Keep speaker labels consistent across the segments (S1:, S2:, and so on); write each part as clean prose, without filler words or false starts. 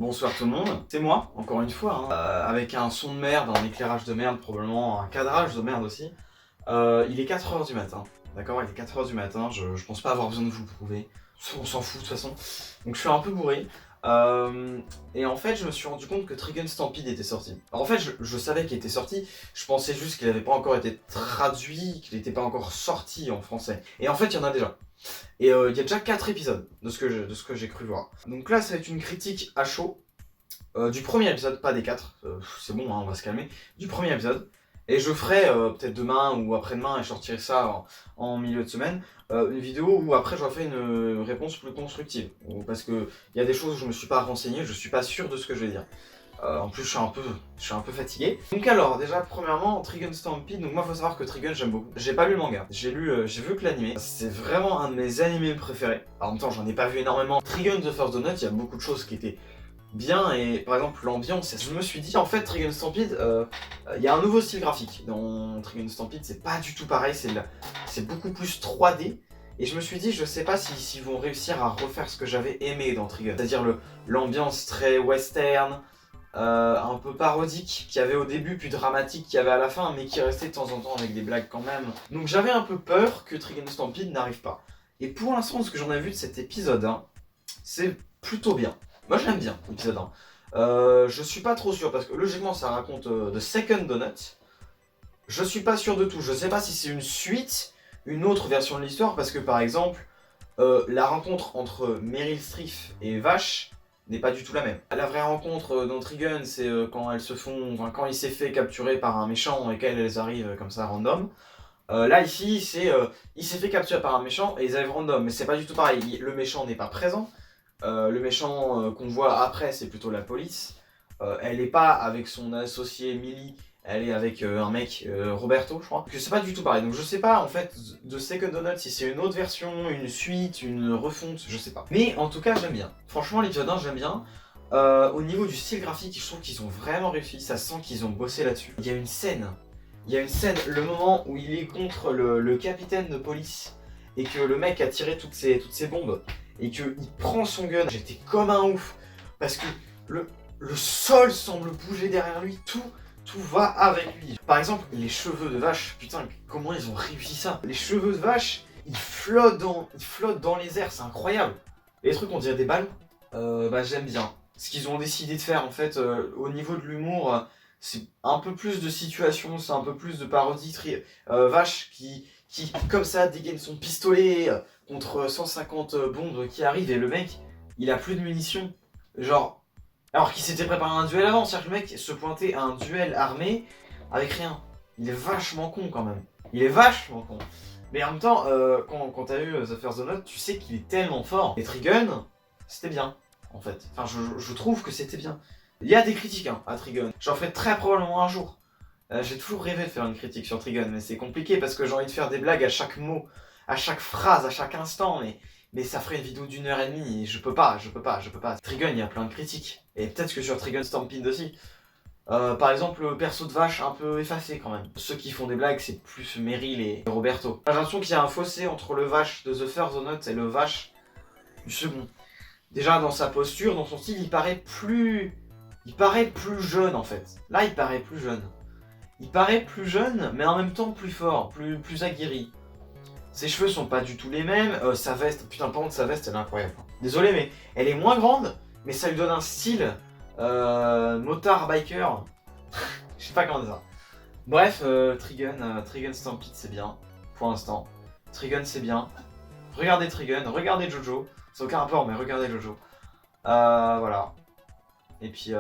S1: Bonsoir tout le monde, c'est moi, encore une fois, avec un son de merde, un éclairage de merde, probablement un cadrage de merde aussi. Il est 4h du matin, d'accord. Il est 4h du matin, je pense pas avoir besoin de vous le prouver, on s'en fout de toute façon. Donc je suis un peu bourré, et en fait je me suis rendu compte que Trigun Stampede était sorti. Alors, en fait je savais qu'il était sorti, je pensais juste qu'il n'avait pas encore été traduit, qu'il n'était pas encore sorti en français. Et en fait il y en a déjà. Et il y a déjà 4 épisodes de ce que j'ai cru voir. Donc là ça va être une critique à chaud du premier épisode, pas des 4, c'est bon, hein, on va se calmer, du premier épisode. Et je ferai peut-être demain ou après-demain, et je sortirai ça en milieu de semaine, une vidéo où après j'aurai fait une réponse plus constructive. Parce qu'il y a des choses où je me suis pas renseigné, je suis pas sûr de ce que je vais dire. En plus je suis un peu fatigué. Donc alors, déjà premièrement, Trigun Stampede, donc moi faut savoir que Trigun j'aime beaucoup. J'ai pas lu le manga, j'ai vu que l'animé. C'est vraiment un de mes animés préférés. En même temps j'en ai pas vu énormément. Trigun The First Donut, il y a beaucoup de choses qui étaient bien, et par exemple l'ambiance, je me suis dit en fait Trigun Stampede, il y a un nouveau style graphique dans Trigun Stampede, c'est pas du tout pareil, c'est beaucoup plus 3D. Et je me suis dit, je sais pas s'ils vont réussir à refaire ce que j'avais aimé dans Trigun, c'est-à-dire l'ambiance très western, un peu parodique qu'il y avait au début, puis dramatique qu'il y avait à la fin, mais qui restait de temps en temps avec des blagues quand même. Donc j'avais un peu peur que Trigun Stampede n'arrive pas. Et pour l'instant, ce que j'en ai vu de cet épisode 1, c'est plutôt bien. Moi j'aime bien l'épisode 1. Je suis pas trop sûr parce que logiquement ça raconte The Second Donut. Je suis pas sûr de tout. Je sais pas si c'est une suite, une autre version de l'histoire, parce que par exemple la rencontre entre Meryl Streep et Vache n'est pas du tout la même. La vraie rencontre dans Trigun, c'est quand elles se font, enfin, quand il s'est fait capturer par un méchant et qu'elles arrivent comme ça random. Là ici c'est il s'est fait capturer par un méchant et ils arrivent random, mais c'est pas du tout pareil. Le méchant n'est pas présent. Le méchant qu'on voit après, c'est plutôt la police. Elle est pas avec son associé Millie, elle est avec un mec, Roberto, je crois. Que c'est pas du tout pareil. Donc je sais pas en fait de Second Donut si c'est une autre version, une suite, une refonte, je sais pas. Mais en tout cas, j'aime bien. Franchement, l'épisode 1, j'aime bien. Au niveau du style graphique, je trouve qu'ils ont vraiment réussi. Ça sent qu'ils ont bossé là-dessus. Il y a une scène, le moment où il est contre le capitaine de police et que le mec a tiré toutes ces bombes. Et qu'il prend son gun, j'étais comme un ouf, parce que le sol semble bouger derrière lui, tout va avec lui. Par exemple, les cheveux de Vache, putain, comment ils ont réussi ça? Les cheveux de Vache, ils flottent dans les airs, c'est incroyable. Et les trucs, on dirait des ballons. Bah j'aime bien. Ce qu'ils ont décidé de faire, en fait, au niveau de l'humour, c'est un peu plus de situation, c'est un peu plus de parodie. Vache qui, comme ça, dégaine son pistolet contre 150 bombes qui arrivent, et le mec, il a plus de munitions. Genre, alors qu'il s'était préparé un duel avant, c'est-à-dire que le mec se pointait à un duel armé avec rien. Il est vachement con quand même. Il est vachement con. Mais en même temps, quand t'as eu The First Donut, tu sais qu'il est tellement fort. Et Trigun, c'était bien, en fait. Enfin, je trouve que c'était bien. Il y a des critiques à Trigun. J'en ferai très probablement un jour. J'ai toujours rêvé de faire une critique sur Trigun, mais c'est compliqué parce que j'ai envie de faire des blagues à chaque mot, à chaque phrase, à chaque instant, mais ça ferait une vidéo d'1h30 et je peux pas. Trigun, il y a plein de critiques. Et peut-être que sur Trigun Stampede aussi. Par exemple, le perso de Vache un peu effacé quand même. Ceux qui font des blagues, c'est plus Meryl et Roberto. J'ai l'impression qu'il y a un fossé entre le Vache de The First Donut et le Vache du second. Déjà dans sa posture, dans son style, il paraît plus jeune en fait. Là, il paraît plus jeune. Il paraît plus jeune, mais en même temps plus fort, plus aguerri. Ses cheveux sont pas du tout les mêmes, sa veste, putain par contre sa veste elle est incroyable. Désolé mais elle est moins grande, mais ça lui donne un style motard biker. Je sais pas comment dire ça. Bref, Trigun Stampede c'est bien, pour l'instant. Trigun c'est bien. Regardez Trigun, regardez Jojo. C'est aucun rapport mais regardez Jojo. Voilà. Et puis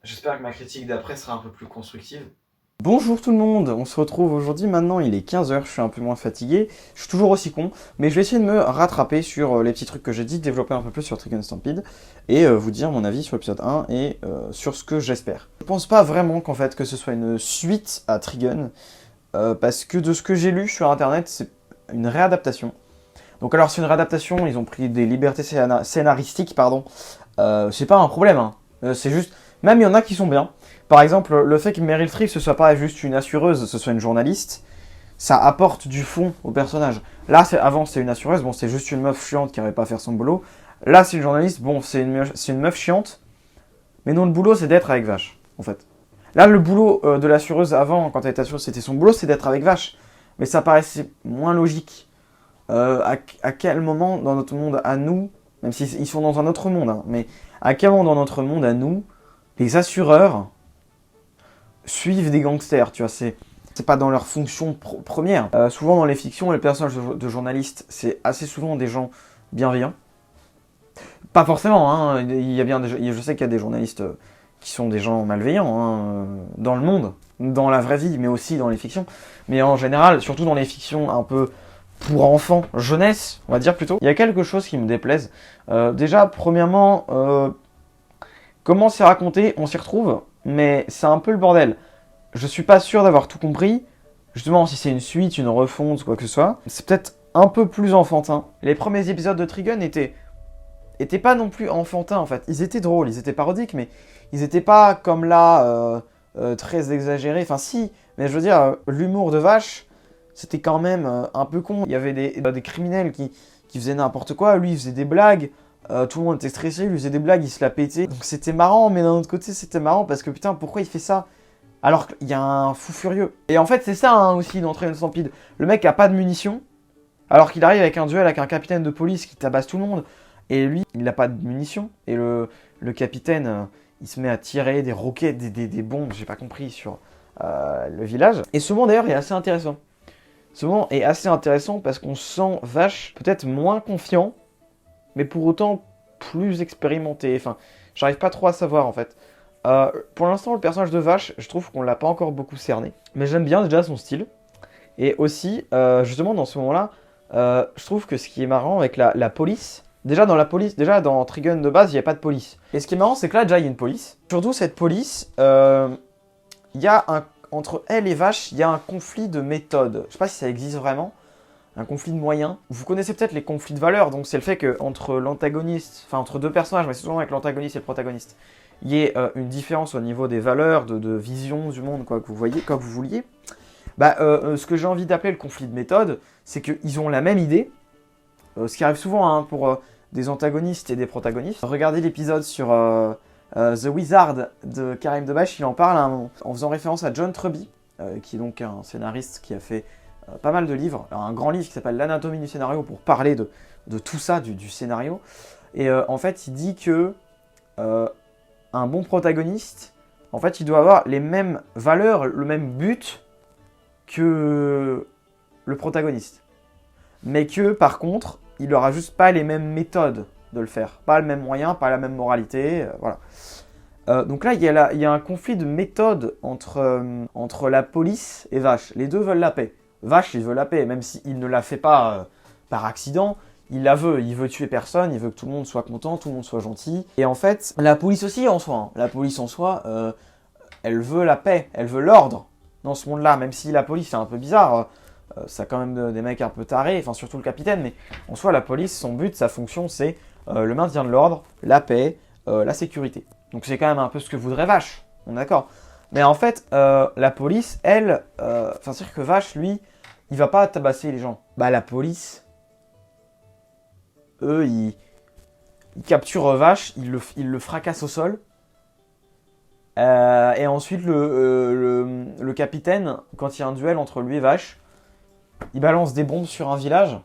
S1: j'espère que ma critique d'après sera un peu plus constructive.
S2: Bonjour tout le monde, on se retrouve aujourd'hui, maintenant il est 15h, je suis un peu moins fatigué, je suis toujours aussi con, mais je vais essayer de me rattraper sur les petits trucs que j'ai dit, développer un peu plus sur Trigun Stampede, et vous dire mon avis sur l'épisode 1 et sur ce que j'espère. Je pense pas vraiment qu'en fait que ce soit une suite à Trigun, parce que de ce que j'ai lu sur internet, c'est une réadaptation. Donc alors c'est une réadaptation, ils ont pris des libertés scénaristiques, pardon, c'est pas un problème, hein. C'est juste, même il y en a qui sont bien. Par exemple, le fait que Meryl Streep ce soit pas juste une assureuse, ce soit une journaliste, ça apporte du fond au personnage. Là, avant c'était une assureuse, bon c'est juste une meuf chiante qui n'arrivait pas à faire son boulot. Là c'est une journaliste, bon c'est une meuf chiante, Mais non, le boulot, c'est d'être avec Vache, en fait. Là, le boulot de l'assureuse avant, quand elle était assureuse, c'était son boulot, c'est d'être avec Vache. Mais ça paraissait moins logique. À quel moment dans notre monde à nous, même s'ils sont dans un autre monde, hein, mais à quel moment dans notre monde à nous, les assureurs suivent des gangsters, tu vois, c'est pas dans leur fonction première. Souvent dans les fictions, les personnages de journalistes, c'est assez souvent des gens bienveillants. Pas forcément, hein, je sais qu'il y a des journalistes qui sont des gens malveillants hein, dans le monde, dans la vraie vie, mais aussi dans les fictions. Mais en général, surtout dans les fictions un peu pour enfants, jeunesse, on va dire plutôt, il y a quelque chose qui me déplaise. Déjà, premièrement, comment c'est raconté, on s'y retrouve, mais c'est un peu le bordel. Je suis pas sûr d'avoir tout compris. Justement, si c'est une suite, une refonte, quoi que ce soit, c'est peut-être un peu plus enfantin. Les premiers épisodes de Trigun étaient pas non plus enfantins en fait. Ils étaient drôles, ils étaient parodiques, mais ils étaient pas comme là très exagérés. Enfin si, mais je veux dire, l'humour de Vache, c'était quand même un peu con. Il y avait des criminels qui faisaient n'importe quoi, lui il faisait des blagues, tout le monde était stressé, lui faisait des blagues, il se la pétait. Donc c'était marrant, mais d'un autre côté c'était marrant parce que putain, pourquoi il fait ça alors qu'il y a un fou furieux. Et en fait c'est ça hein, aussi dans Trigun Stampede. Le mec a pas de munitions, alors qu'il arrive avec un duel avec un capitaine de police qui tabasse tout le monde. Et lui, il n'a pas de munitions. Et le capitaine, il se met à tirer des roquettes, des bombes, j'ai pas compris, sur le village. Et ce moment d'ailleurs est assez intéressant. Ce moment est assez intéressant parce qu'on sent Vache peut-être moins confiant, mais pour autant plus expérimenté. Enfin, j'arrive pas trop à savoir en fait. Pour l'instant, le personnage de Vache, je trouve qu'on l'a pas encore beaucoup cerné. Mais j'aime bien déjà son style. Et aussi, justement, dans ce moment-là, je trouve que ce qui est marrant avec la police, déjà dans Trigun de base, il n'y a pas de police. Et ce qui est marrant, c'est que là, déjà, il y a une police. Surtout, cette police, entre elle et Vache, il y a un conflit de méthode. Je sais pas si ça existe vraiment, un conflit de moyens. Vous connaissez peut-être les conflits de valeurs, donc c'est le fait qu'entre l'antagoniste, enfin entre deux personnages, mais c'est souvent avec l'antagoniste et le protagoniste, il y ait une différence au niveau des valeurs, de vision du monde, quoi que vous voyez, quoi que vous vouliez. Ce que j'ai envie d'appeler le conflit de méthode, c'est qu'ils ont la même idée, ce qui arrive souvent hein, pour des antagonistes et des protagonistes. Regardez l'épisode sur The Wizard de Karim Debache, il en parle à un moment, en faisant référence à John Truby, qui est donc un scénariste qui a fait pas mal de livres, un grand livre qui s'appelle L'anatomie du scénario pour parler de tout ça, du scénario. Et en fait, il dit que un bon protagoniste, en fait, il doit avoir les mêmes valeurs, le même but que le protagoniste. Mais que, par contre, il n'aura juste pas les mêmes méthodes de le faire. Pas le même moyen, pas la même moralité, voilà. Donc là, il y a un conflit de méthode entre la police et Vache. Les deux veulent la paix. Vache, il veut la paix, même s'il ne la fait pas par accident. Il la veut, il veut tuer personne, il veut que tout le monde soit content, tout le monde soit gentil. Et en fait, la police aussi en soi, hein. La police en soi, elle veut la paix, elle veut l'ordre dans ce monde-là, même si la police c'est un peu bizarre. Ça a quand même des mecs un peu tarés, enfin surtout le capitaine, mais en soi la police, son but, sa fonction c'est le maintien de l'ordre, la paix, la sécurité. Donc c'est quand même un peu ce que voudrait Vache, on est d'accord. Mais en fait, la police, elle, c'est-à-dire que Vache, lui, il va pas tabasser les gens. Bah la police, eux, ils capturent Vache, ils le fracassent au sol. Et ensuite, le capitaine, quand il y a un duel entre lui et Vache, il balance des bombes sur un village.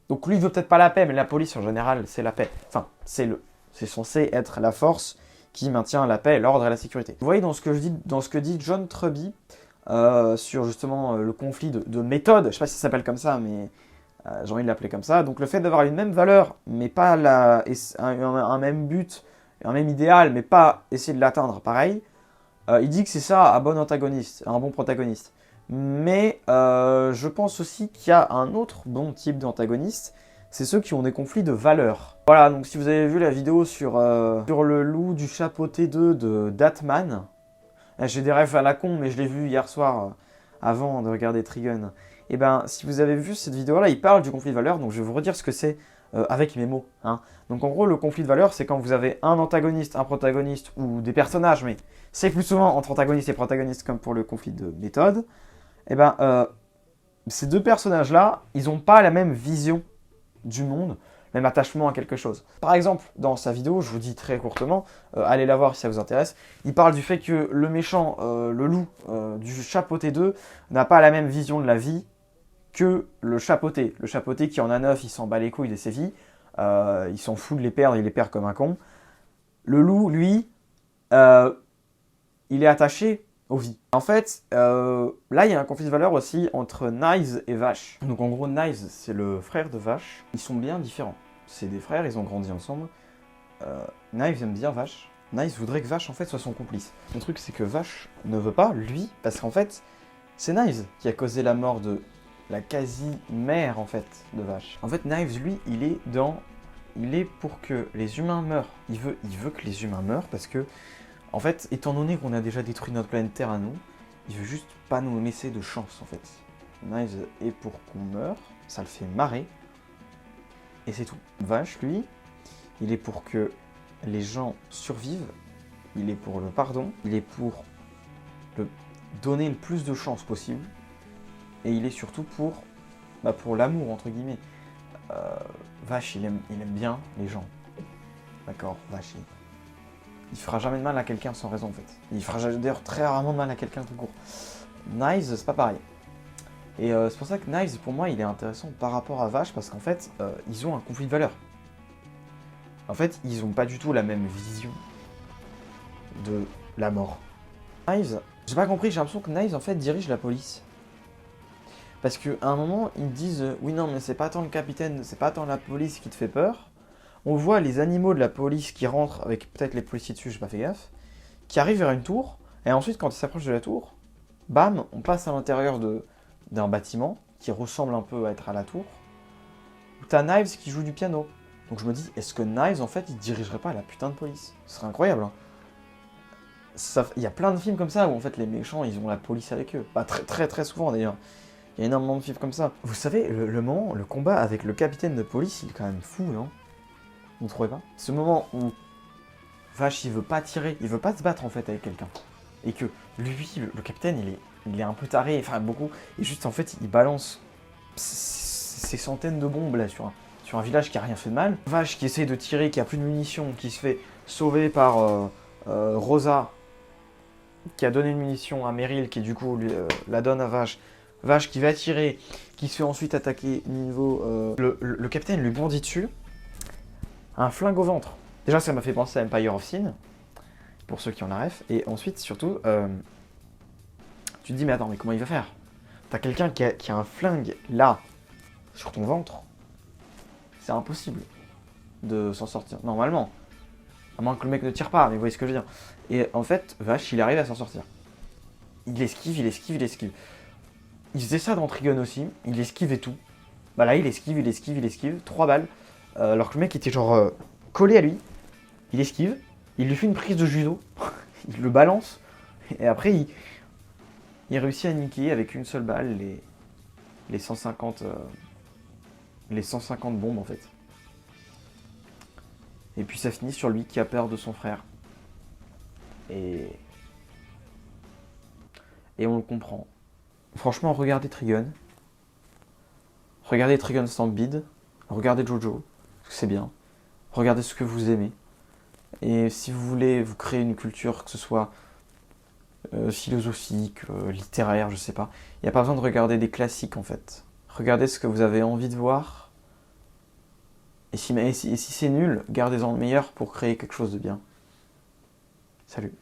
S2: Donc lui, il veut peut-être pas la paix, mais la police, en général, c'est la paix. Enfin, c'est censé être la force qui maintient la paix, l'ordre et la sécurité. Vous voyez dans ce que dit John Truby sur justement le conflit de méthode, je sais pas si ça s'appelle comme ça, mais j'ai envie de l'appeler comme ça. Donc le fait d'avoir une même valeur, mais pas un même but, un même idéal, mais pas essayer de l'atteindre pareil, il dit que c'est ça un bon antagoniste, un bon protagoniste. Mais je pense aussi qu'il y a un autre bon type d'antagoniste, c'est ceux qui ont des conflits de valeurs. Voilà, donc si vous avez vu la vidéo sur le loup du chapeau T2 de Datman, j'ai des rêves à la con, mais je l'ai vu hier soir avant de regarder Trigun. Et ben, si vous avez vu cette vidéo-là, il parle du conflit de valeurs, donc je vais vous redire ce que c'est avec mes mots. Hein. Donc en gros, le conflit de valeurs, c'est quand vous avez un antagoniste, un protagoniste, ou des personnages, mais c'est plus souvent entre antagonistes et protagonistes comme pour le conflit de méthode. Et ben, ces deux personnages-là, ils n'ont pas la même vision du monde. même attachement à quelque chose. Par exemple, dans sa vidéo, je vous dis très courtement, allez la voir si ça vous intéresse, il parle du fait que le méchant, le loup du chapeauté 2, n'a pas la même vision de la vie que le chapeauté. Le chapeauté qui en a 9, il s'en bat les couilles de ses vies, il s'en fout de les perdre, il les perd comme un con. Le loup, lui, il est attaché aux vies. En fait, là, il y a un conflit de valeurs aussi entre Knives et Vache. Donc en gros, Knives, c'est le frère de Vache. Ils sont bien différents. C'est des frères, ils ont grandi ensemble. Knives aime bien Vache. Knives voudrait que Vache, en fait, soit son complice. Le truc, c'est que Vache ne veut pas, lui, parce qu'en fait, c'est Knives qui a causé la mort de la quasi-mère, en fait, de Vache. En fait, Knives, lui, il est pour que les humains meurent. Il veut que les humains meurent parce que, en fait, étant donné qu'on a déjà détruit notre planète Terre à nous, il veut juste pas nous laisser de chance, en fait. Knives est pour qu'on meure, ça le fait marrer, et c'est tout. Vache, lui, il est pour que les gens survivent, il est pour le pardon, il est pour donner le plus de chances possible, et il est surtout pour l'amour, entre guillemets. Vache, il aime bien les gens. D'accord, Vache, il fera jamais de mal à quelqu'un sans raison, en fait. Il fera d'ailleurs très rarement de mal à quelqu'un tout court. Knives, c'est pas pareil. Et c'est pour ça que Knives, pour moi, il est intéressant par rapport à Vache, parce qu'en fait, ils ont un conflit de valeurs. En fait, ils ont pas du tout la même vision de la mort. Knives, j'ai pas compris, j'ai l'impression que Knives, en fait, dirige la police. Parce qu'à un moment, ils disent « Oui, non, mais c'est pas tant le capitaine, c'est pas tant la police qui te fait peur. » On voit les animaux de la police qui rentrent, avec peut-être les policiers dessus, j'ai pas fait gaffe, qui arrivent vers une tour, et ensuite, quand ils s'approchent de la tour, bam, on passe à l'intérieur d'un bâtiment, qui ressemble un peu à être à la tour, où t'as Knives qui joue du piano. Donc je me dis, est-ce que Knives, en fait, il dirigerait pas la putain de police? Ce serait incroyable, hein. Il y a plein de films comme ça, où en fait, les méchants, ils ont la police avec eux. Bah, très souvent, d'ailleurs. Il y a énormément de films comme ça. Vous savez, le combat avec le capitaine de police, il est quand même fou, non? Vous ne trouvez pas? Ce moment où Vache, il veut pas tirer, il veut pas se battre en fait avec quelqu'un. Et que lui, le capitaine, il est un peu taré, enfin beaucoup. Et juste en fait, il balance ces centaines de bombes là sur un village qui a rien fait de mal. Vache qui essaie de tirer, qui a plus de munitions, qui se fait sauver par Rosa, qui a donné une munition à Meryl, qui du coup la donne à Vache. Vache qui va tirer, qui se fait ensuite attaquer niveau... Le capitaine lui bondit dessus, un flingue au ventre. Déjà, ça m'a fait penser à Empire of Sin, pour ceux qui en a ref. Et ensuite, surtout, tu te dis, mais attends, mais comment il va faire? T'as quelqu'un qui a un flingue là, sur ton ventre. C'est impossible de s'en sortir, normalement. À moins que le mec ne tire pas, mais vous voyez ce que je veux dire. Et en fait, Vache, il arrive à s'en sortir. Il esquive. Il faisait ça dans Trigun aussi, il esquivait tout. Bah là, il esquive, 3 balles. Alors que le mec était genre collé à lui. Il esquive, il lui fait une prise de judo, il le balance, et après il réussit à niquer avec une seule balle les 150 bombes en fait. Et puis ça finit sur lui qui a peur de son frère. Et on le comprend. Franchement, regardez Trigun. Regardez Trigun Stampede. Regardez Jojo, parce que c'est bien. Regardez ce que vous aimez. Et si vous voulez vous créer une culture, que ce soit philosophique, littéraire, je sais pas, il n'y a pas besoin de regarder des classiques en fait. Regardez ce que vous avez envie de voir. Et si c'est nul, gardez-en le meilleur pour créer quelque chose de bien. Salut.